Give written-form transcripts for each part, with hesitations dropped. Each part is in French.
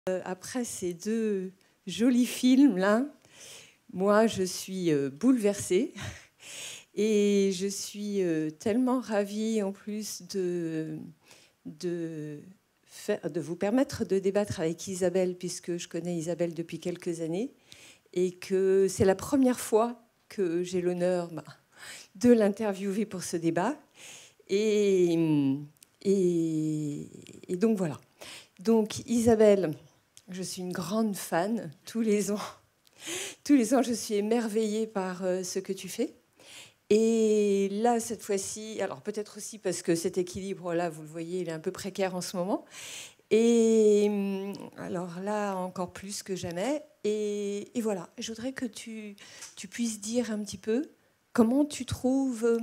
Après ces deux jolis films là, moi je suis bouleversée et je suis tellement ravie en plus de vous permettre de débattre avec Isabelle, puisque je connais Isabelle depuis quelques années et que c'est la première fois que j'ai l'honneur de l'interviewer pour ce débat. Et, et donc voilà. Donc Isabelle, je suis une grande fan. Tous les ans, je suis émerveillée par ce que tu fais. Et là, cette fois-ci, alors peut-être aussi parce que cet équilibre-là, vous le voyez, il est un peu précaire en ce moment. Et alors là, encore plus que jamais. Et voilà, je voudrais que tu puisses dire un petit peu comment tu trouves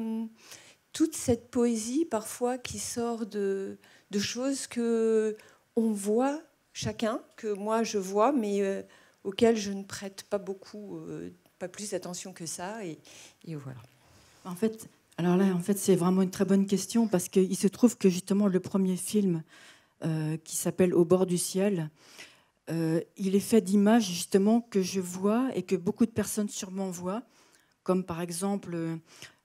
toute cette poésie parfois qui sort de choses que on voit chacun, que moi je vois, mais auxquelles je ne prête pas beaucoup, pas plus d'attention que ça. Et voilà. En fait, alors là, en fait, c'est vraiment une très bonne question parce qu'il se trouve que justement le premier film qui s'appelle Au bord du ciel, il est fait d'images justement que je vois et que beaucoup de personnes sûrement voient, comme par exemple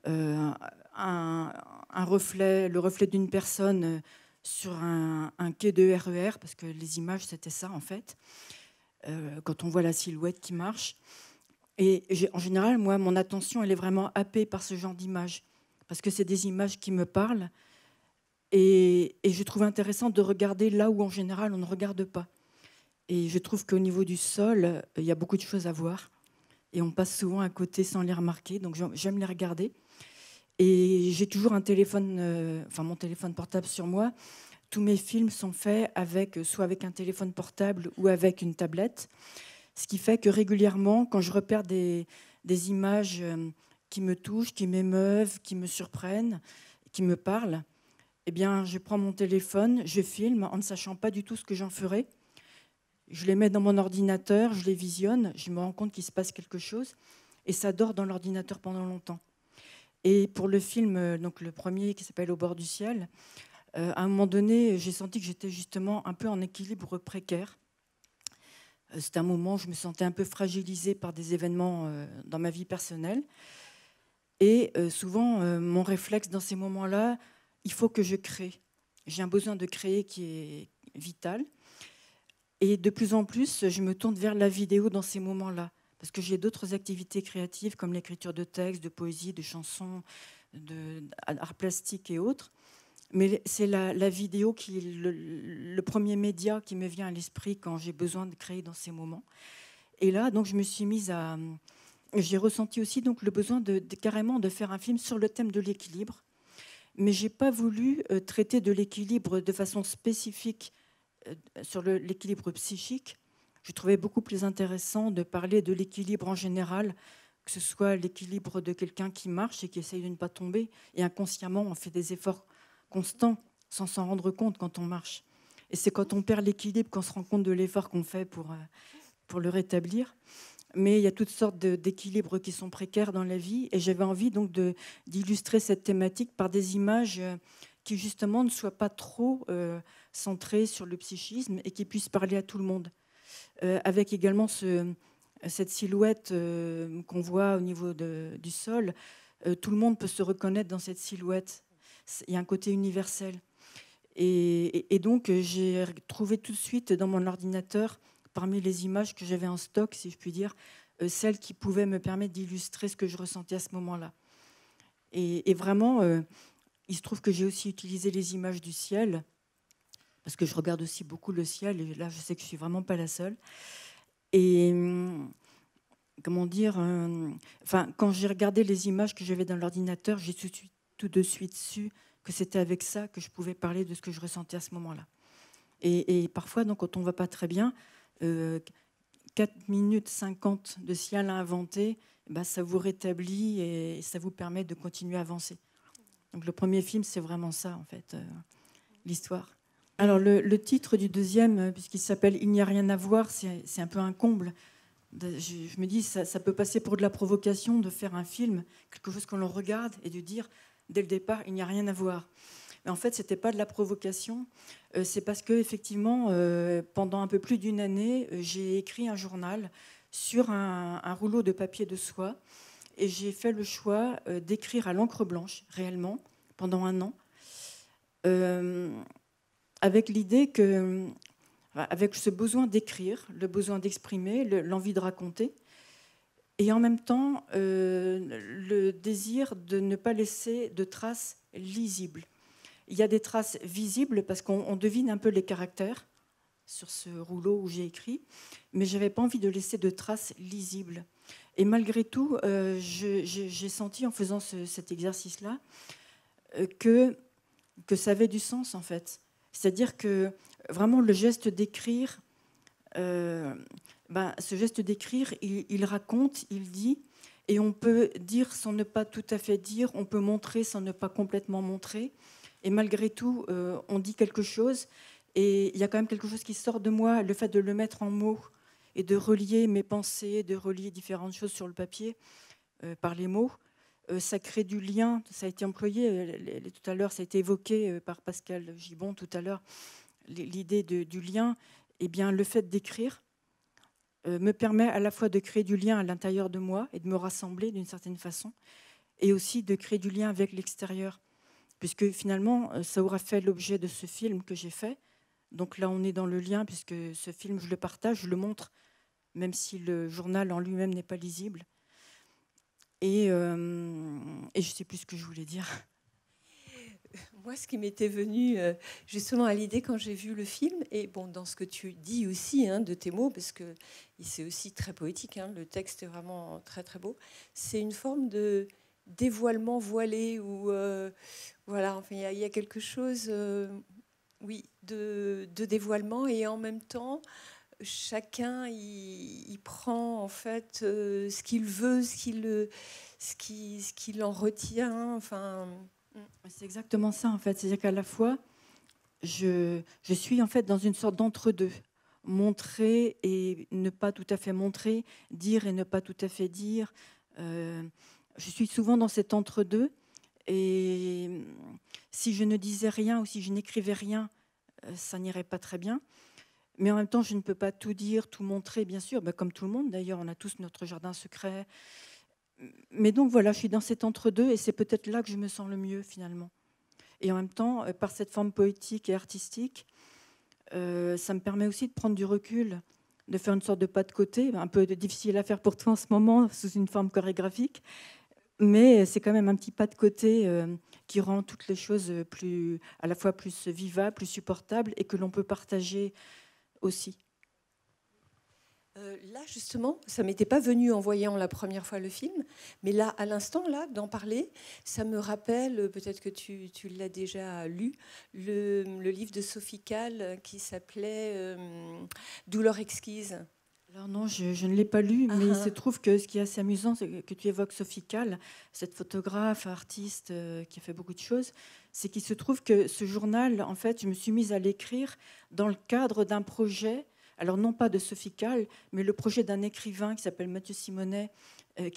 un reflet, le reflet d'une personne sur un quai de RER, parce que les images c'était ça en fait, quand on voit la silhouette qui marche. Et en général, moi, mon attention, elle est vraiment happée par ce genre d'images, parce que c'est des images qui me parlent. Et je trouve intéressant de regarder là où, en général, on ne regarde pas. Et je trouve qu'au niveau du sol, il y a beaucoup de choses à voir. Et on passe souvent à côté sans les remarquer. Donc, j'aime les regarder. Et j'ai toujours un téléphone, enfin mon téléphone portable sur moi. Tous mes films sont faits avec, soit avec un téléphone portable ou avec une tablette. Ce qui fait que régulièrement, quand je repère des images qui me touchent, qui m'émeuvent, qui me surprennent, qui me parlent, eh bien, je prends mon téléphone, je filme en ne sachant pas du tout ce que j'en ferai. Je les mets dans mon ordinateur, je les visionne, je me rends compte qu'il se passe quelque chose et ça dort dans l'ordinateur pendant longtemps. Et pour le film, donc le premier qui s'appelle Au bord du ciel, à un moment donné, j'ai senti que j'étais justement un peu en équilibre précaire. C'était un moment où je me sentais un peu fragilisée par des événements dans ma vie personnelle. Et souvent, mon réflexe dans ces moments-là, il faut que je crée. J'ai un besoin de créer qui est vital. Et de plus en plus, je me tourne vers la vidéo dans ces moments-là. Parce que j'ai d'autres activités créatives comme l'écriture de textes, de poésie, de chansons, d'art plastique et autres. Mais c'est la vidéo qui est le premier média qui me vient à l'esprit quand j'ai besoin de créer dans ces moments. Et là, donc, je me suis mise à... J'ai ressenti aussi donc, le besoin carrément de faire un film sur le thème de l'équilibre. Mais je n'ai pas voulu traiter de l'équilibre de façon spécifique sur l'équilibre psychique. Je trouvais beaucoup plus intéressant de parler de l'équilibre en général, que ce soit l'équilibre de quelqu'un qui marche et qui essaye de ne pas tomber. Et inconsciemment, on fait des efforts constants sans s'en rendre compte quand on marche. Et c'est quand on perd l'équilibre qu'on se rend compte de l'effort qu'on fait pour le rétablir. Mais il y a toutes sortes d'équilibres qui sont précaires dans la vie. Et j'avais envie donc d'illustrer cette thématique par des images qui justement ne soient pas trop centrées sur le psychisme et qui puissent parler à tout le monde. Avec également cette silhouette qu'on voit au niveau du sol. Tout le monde peut se reconnaître dans cette silhouette. Il y a un côté universel. Et donc, j'ai trouvé tout de suite dans mon ordinateur, parmi les images que j'avais en stock, si je puis dire, celles qui pouvaient me permettre d'illustrer ce que je ressentais à ce moment-là. Et vraiment, il se trouve que j'ai aussi utilisé les images du ciel, parce que je regarde aussi beaucoup le ciel, et là, je sais que je ne suis vraiment pas la seule. Et comment dire, quand j'ai regardé les images que j'avais dans l'ordinateur, j'ai tout de suite su que c'était avec ça que je pouvais parler de ce que je ressentais à ce moment-là. Et parfois, donc, quand on ne va pas très bien, 4 minutes 50 de ciel à inventer, bah, ça vous rétablit et ça vous permet de continuer à avancer. Donc le premier film, c'est vraiment ça, en fait, l'histoire. Alors le titre du deuxième, puisqu'il s'appelle « Il n'y a rien à voir », c'est un peu un comble. Je me dis, ça peut passer pour de la provocation de faire un film, quelque chose qu'on regarde et de dire, dès le départ, il n'y a rien à voir. Mais en fait, ce n'était pas de la provocation. C'est parce que effectivement, pendant un peu plus d'une année, j'ai écrit un journal sur un rouleau de papier de soie. Et j'ai fait le choix d'écrire à l'encre blanche, réellement, pendant un an, avec l'idée que, avec ce besoin d'écrire, le besoin d'exprimer, l'envie de raconter, et en même temps le désir de ne pas laisser de traces lisibles. Il y a des traces visibles parce qu'on devine un peu les caractères sur ce rouleau où j'ai écrit, mais je n'avais pas envie de laisser de traces lisibles. Et malgré tout, j'ai senti en faisant cet exercice-là que ça avait du sens en fait. C'est-à-dire que vraiment le geste d'écrire, ce geste d'écrire, il raconte, il dit, et on peut dire sans ne pas tout à fait dire, on peut montrer sans ne pas complètement montrer, et malgré tout, on dit quelque chose, et il y a quand même quelque chose qui sort de moi, le fait de le mettre en mots, et de relier mes pensées, de relier différentes choses sur le papier par les mots, ça crée du lien, ça a été employé, tout à l'heure, ça a été évoqué par Pascal Gibon tout à l'heure, l'idée du lien. Eh bien, le fait d'écrire me permet à la fois de créer du lien à l'intérieur de moi et de me rassembler d'une certaine façon, et aussi de créer du lien avec l'extérieur, puisque finalement, ça aura fait l'objet de ce film que j'ai fait. Donc là, on est dans le lien, puisque ce film, je le partage, je le montre, même si le journal en lui-même n'est pas lisible. Et je ne sais plus ce que je voulais dire. Moi, ce qui m'était venu justement à l'idée quand j'ai vu le film, et bon, dans ce que tu dis aussi de tes mots, parce que c'est aussi très poétique, le texte est vraiment très très beau, c'est une forme de dévoilement voilé, ou voilà, enfin, il y a quelque chose, oui, de dévoilement, et en même temps, chacun il prend en fait ce qu'il veut, ce qu'il en retient. Enfin, c'est exactement ça en fait. C'est-à-dire qu'à la fois, je suis en fait dans une sorte d'entre-deux, montrer et ne pas tout à fait montrer, dire et ne pas tout à fait dire. Je suis souvent dans cet entre-deux, et si je ne disais rien ou si je n'écrivais rien, ça n'irait pas très bien. Mais en même temps, je ne peux pas tout dire, tout montrer, bien sûr. Comme tout le monde, d'ailleurs, on a tous notre jardin secret. Mais donc voilà, je suis dans cet entre-deux, et c'est peut-être là que je me sens le mieux, finalement. Et en même temps, par cette forme poétique et artistique, ça me permet aussi de prendre du recul, de faire une sorte de pas de côté, un peu difficile à faire pour toi en ce moment, sous une forme chorégraphique. Mais c'est quand même un petit pas de côté qui rend toutes les choses à la fois plus vivables, plus supportables, et que l'on peut partager aussi. Là, justement, ça ne m'était pas venu en voyant la première fois le film, mais là, à l'instant, là, d'en parler, ça me rappelle, peut-être que tu l'as déjà lu, le livre de Sophie Calle qui s'appelait Douleur exquise. Alors non, je ne l'ai pas lu, mais il se trouve que ce qui est assez amusant, c'est que tu évoques Sophie Calle, cette photographe, artiste qui a fait beaucoup de choses, c'est qu'il se trouve que ce journal, en fait, je me suis mise à l'écrire dans le cadre d'un projet, alors non pas de Sophie Calle, mais le projet d'un écrivain qui s'appelle Mathieu Simonet.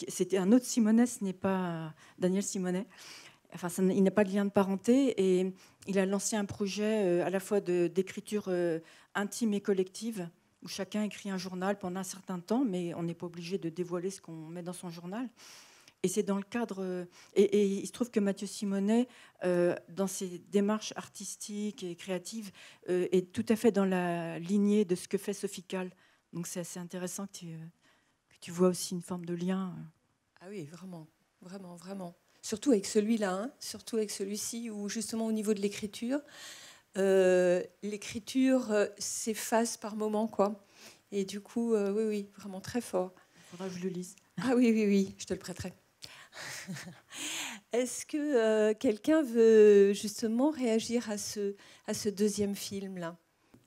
C'était un autre Simonet, ce n'est pas Daniel Simonet. Enfin, il n'a pas de lien de parenté, et il a lancé un projet à la fois d'écriture intime et collective, où chacun écrit un journal pendant un certain temps, mais on n'est pas obligé de dévoiler ce qu'on met dans son journal. Et c'est dans le cadre... Et il se trouve que Mathieu Simonet, dans ses démarches artistiques et créatives, est tout à fait dans la lignée de ce que fait Sophie Calle. Donc c'est assez intéressant que tu vois aussi une forme de lien. Ah oui, vraiment, vraiment, vraiment. Surtout avec celui-là, surtout avec celui-ci, où justement au niveau de l'écriture, l'écriture s'efface par moments, quoi. Et du coup, oui, vraiment très fort. Il faudra que je le lise. Ah oui, je te le prêterai. Est-ce que quelqu'un veut justement réagir à ce deuxième film-là ?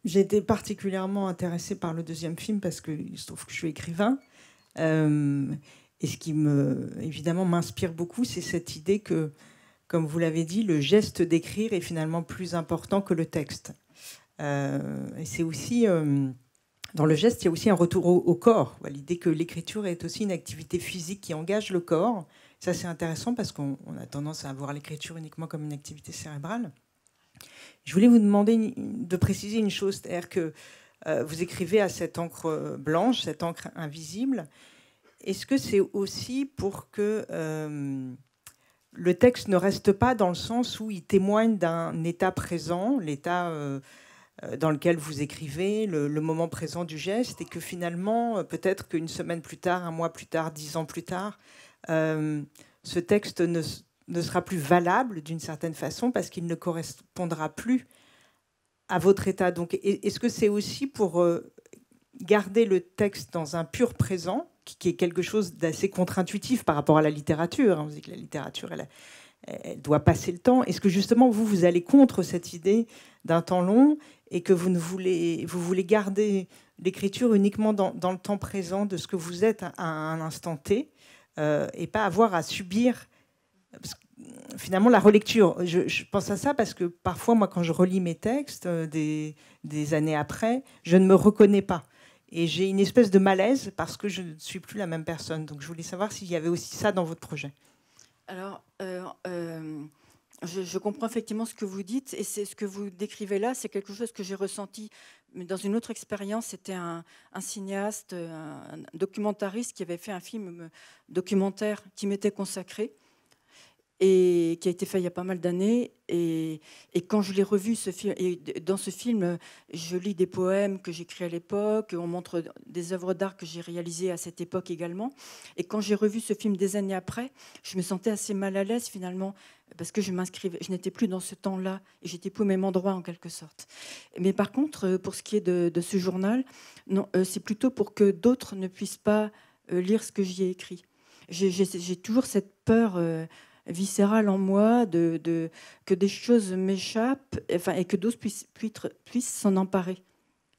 J'ai été particulièrement intéressée par le deuxième film parce qu'il se trouve que je suis écrivain. Et ce qui, évidemment, m'inspire beaucoup, c'est cette idée que, comme vous l'avez dit, le geste d'écrire est finalement plus important que le texte. Et c'est aussi... dans le geste, il y a aussi un retour au corps. L'idée que l'écriture est aussi une activité physique qui engage le corps. Ça, c'est intéressant parce qu'on a tendance à voir l'écriture uniquement comme une activité cérébrale. Je voulais vous demander de préciser une chose, c'est-à-dire que vous écrivez à cette encre blanche, cette encre invisible. Est-ce que c'est aussi pour que le texte ne reste pas dans le sens où il témoigne d'un état présent, l'état dans lequel vous écrivez, le moment présent du geste, et que finalement, peut-être qu'une semaine plus tard, un mois plus tard, 10 ans plus tard, ce texte ne sera plus valable d'une certaine façon parce qu'il ne correspondra plus à votre état. Donc, est-ce que c'est aussi pour garder le texte dans un pur présent, qui est quelque chose d'assez contre-intuitif par rapport à la littérature? On dit que la littérature, elle doit passer le temps. Est-ce que justement, vous allez contre cette idée d'un temps long et que vous voulez garder l'écriture uniquement dans le temps présent de ce que vous êtes à un instant T et pas avoir à subir finalement la relecture? Je pense à ça parce que parfois, moi, quand je relis mes textes des années après, je ne me reconnais pas. Et j'ai une espèce de malaise parce que je ne suis plus la même personne. Donc je voulais savoir s'il y avait aussi ça dans votre projet. Alors, je comprends effectivement ce que vous dites, et c'est ce que vous décrivez là, c'est quelque chose que j'ai ressenti dans une autre expérience. C'était un cinéaste, un documentariste qui avait fait un film documentaire qui m'était consacré et qui a été fait il y a pas mal d'années. Et quand je l'ai revu, ce film, et dans ce film, je lis des poèmes que j'écris à l'époque, on montre des œuvres d'art que j'ai réalisées à cette époque également. Et quand j'ai revu ce film des années après, je me sentais assez mal à l'aise finalement, parce que je n'étais plus dans ce temps-là, et j'étais plus au même endroit en quelque sorte. Mais par contre, pour ce qui est de ce journal, non, c'est plutôt pour que d'autres ne puissent pas lire ce que j'y ai écrit. J'ai toujours cette peur viscérale en moi que des choses m'échappent, enfin, et que d'autres puissent s'en emparer.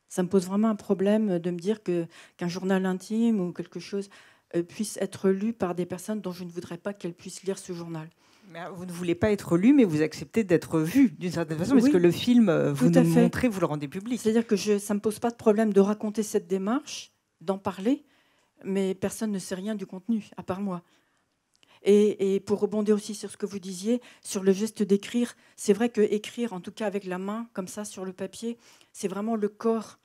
Ça me pose vraiment un problème de me dire qu'un journal intime ou quelque chose puisse être lu par des personnes dont je ne voudrais pas qu'elles puissent lire ce journal. Mais vous ne voulez pas être lu, mais vous acceptez d'être vu d'une certaine façon, Oui, parce que le film, vous nous le fait. montrez, vous le rendez public. C'est-à-dire que ça ne me pose pas de problème de raconter cette démarche, d'en parler, mais personne ne sait rien du contenu, à part moi. Et pour rebondir aussi sur ce que vous disiez, sur le geste d'écrire, c'est vrai que écrire, en tout cas avec la main, comme ça, sur le papier, c'est vraiment le corps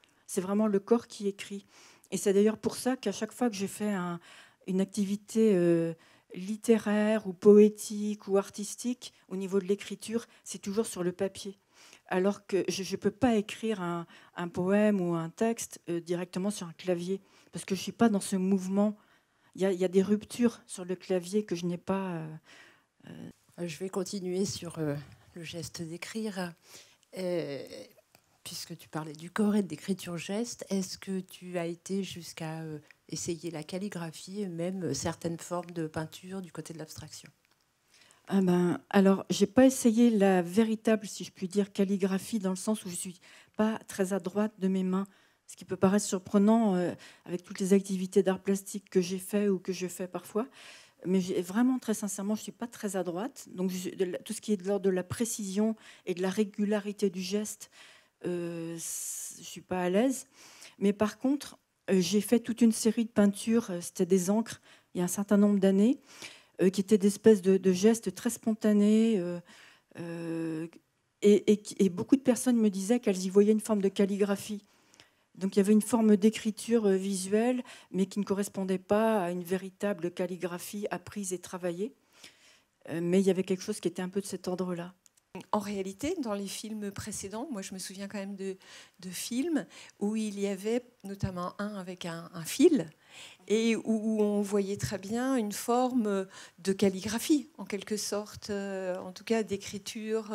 qui écrit. Et c'est d'ailleurs pour ça qu'à chaque fois que j'ai fait une activité littéraire ou poétique ou artistique, au niveau de l'écriture, c'est toujours sur le papier. Alors que je ne peux pas écrire un poème ou un texte directement sur un clavier, parce que je ne suis pas dans ce mouvement. Il y a des ruptures sur le clavier que je n'ai pas. Je vais continuer sur le geste d'écrire. Puisque tu parlais du corps et d'écriture geste, est-ce que tu as été jusqu'à essayer la calligraphie et même certaines formes de peinture du côté de l'abstraction? Alors, j'ai pas essayé la véritable, si je puis dire, calligraphie, dans le sens où je suis pas très à droite de mes mains. Ce qui peut paraître surprenant avec toutes les activités d'art plastique que j'ai fait ou que je fais parfois. Mais vraiment, très sincèrement, je ne suis pas très à droite. Donc, tout ce qui est de l'ordre de la précision et de la régularité du geste, je ne suis pas à l'aise. Mais par contre, j'ai fait toute une série de peintures, c'était des encres, il y a un certain nombre d'années, qui étaient d'espèces de gestes très spontanés. Et beaucoup de personnes me disaient qu'elles y voyaient une forme de calligraphie. Donc il y avait une forme d'écriture visuelle, mais qui ne correspondait pas à une véritable calligraphie apprise et travaillée. Mais il y avait quelque chose qui était un peu de cet ordre-là. En réalité, dans les films précédents, moi je me souviens quand même de films où il y avait notamment un avec un fil et où on voyait très bien une forme de calligraphie, en quelque sorte, en tout cas d'écriture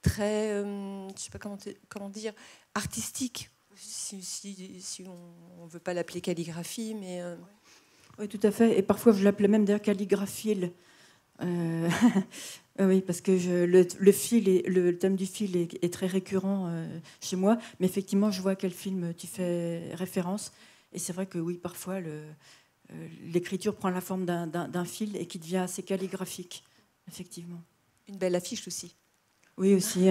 très, je ne sais pas comment dire, artistique. Si on ne veut pas l'appeler calligraphie, mais... Oui, tout à fait. Et parfois, je l'appelais même d'ailleurs calligraphile. Oui, parce que le thème du fil est très récurrent chez moi. Mais effectivement, je vois à quel film tu fais référence. Et c'est vrai que oui, parfois, l'écriture prend la forme d'un fil et qui devient assez calligraphique, effectivement. Une belle affiche aussi. Oui, aussi.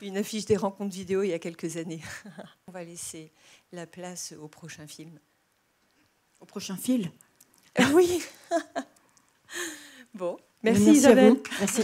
Une affiche des rencontres vidéo il y a quelques années. On va laisser la place au prochain film. Au prochain film ? Oui. Bon, merci Isabelle. À vous. Merci.